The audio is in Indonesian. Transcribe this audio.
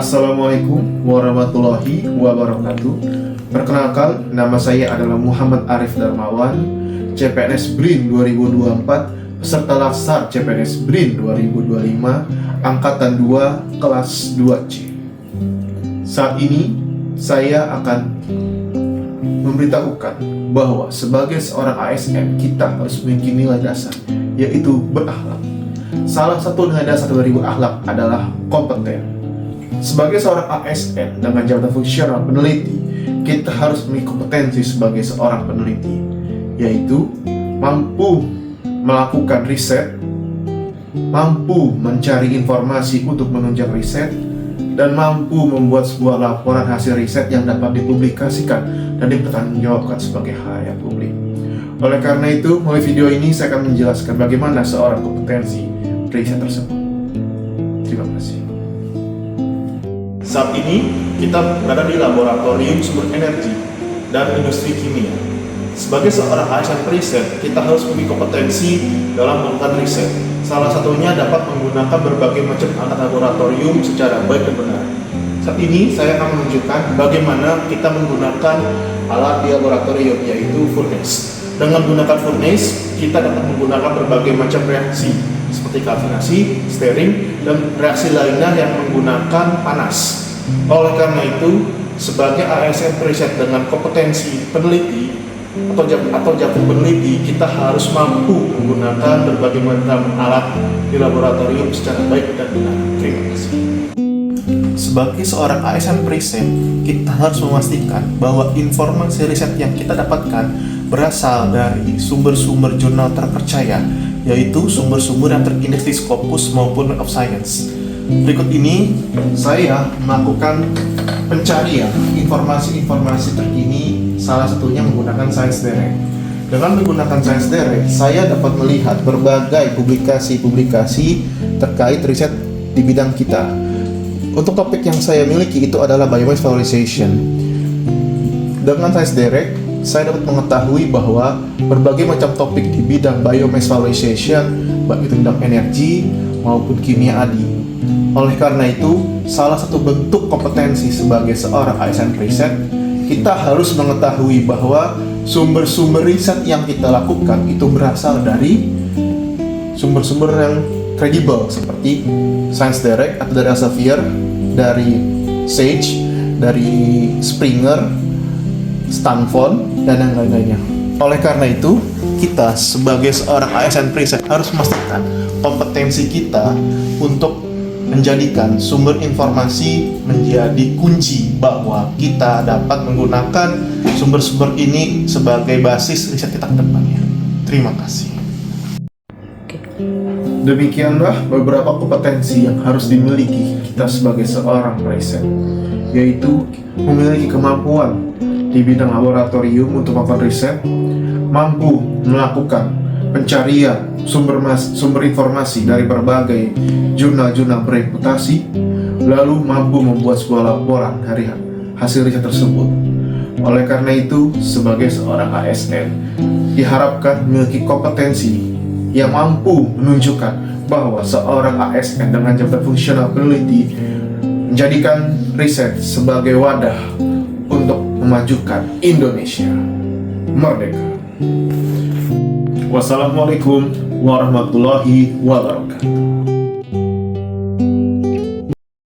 Assalamualaikum warahmatullahi wabarakatuh. Perkenalkan, nama saya adalah Muhammad Arif Darmawan, CPNS BRIN 2024, peserta laksar CPNS BRIN 2025, Angkatan 2, kelas 2C. Saat ini, saya akan memberitahukan bahwa sebagai seorang ASN, kita harus memiliki nilai dasar, yaitu berakhlak. Salah satu nilai dasar dari berakhlak adalah kompeten. Sebagai seorang ASN dengan jabatan fungsional peneliti, kita harus memiliki kompetensi sebagai seorang peneliti, yaitu mampu melakukan riset, mampu mencari informasi untuk menunjang riset, dan mampu membuat sebuah laporan hasil riset yang dapat dipublikasikan dan dipertanggungjawabkan sebagai halayak publik. Oleh karena itu, melalui video ini saya akan menjelaskan bagaimana seorang kompetensi riset tersebut. Terima kasih. Saat ini kita berada di laboratorium sumber energi dan industri kimia. Sebagai seorang ASN riset, kita harus memiliki kompetensi dalam melakukan riset. Salah satunya dapat menggunakan berbagai macam alat laboratorium secara baik dan benar. Saat ini saya akan menunjukkan bagaimana kita menggunakan alat di laboratorium, yaitu furnace. Dengan menggunakan furnace, kita dapat menggunakan berbagai macam reaksi seperti kalsinasi, stirring, dan reaksi lainnya yang menggunakan panas. Oleh karena itu, sebagai ASN riset dengan kompetensi peneliti atau jabatan peneliti, kita harus mampu menggunakan berbagai macam alat di laboratorium secara baik dan benar. Terima kasih. Sebagai seorang ASN riset, kita harus memastikan bahwa informasi riset yang kita dapatkan berasal dari sumber-sumber jurnal terpercaya, yaitu sumber-sumber yang terindeks di Scopus maupun Web of Science. Berikut ini saya melakukan pencarian informasi-informasi terkini, salah satunya menggunakan ScienceDirect. Dengan menggunakan ScienceDirect, saya dapat melihat berbagai publikasi-publikasi terkait riset di bidang kita. Untuk topik yang saya miliki itu adalah biomass valorization. Dengan ScienceDirect, saya dapat mengetahui bahwa berbagai macam topik di bidang biomass valorization, baik itu bidang energi maupun kimia adi. Oleh karena itu, salah satu bentuk kompetensi sebagai seorang ASN riset, kita harus mengetahui bahwa sumber-sumber riset yang kita lakukan itu berasal dari sumber-sumber yang kredibel seperti ScienceDirect atau dari Elsevier, dari Sage, dari Springer, Stanford, dan yang lain-lainnya. Oleh karena itu, kita sebagai seorang ASN riset harus memastikan kompetensi kita untuk menjadikan sumber informasi menjadi kunci bahwa kita dapat menggunakan sumber-sumber ini sebagai basis riset kita ke depannya. Terima kasih. Demikianlah beberapa kompetensi yang harus dimiliki kita sebagai seorang riset, yaitu memiliki kemampuan di bidang laboratorium untuk melakukan riset, mampu melakukan pencarian sumber informasi dari berbagai jurnal-jurnal bereputasi, lalu mampu membuat sebuah laporan dari hasil riset tersebut. Oleh karena itu, sebagai seorang ASN diharapkan memiliki kompetensi yang mampu menunjukkan bahwa seorang ASN dengan jabatan fungsional peneliti menjadikan riset sebagai wadah untuk memajukan Indonesia merdeka. Wassalamualaikum warahmatullahi wabarakatuh.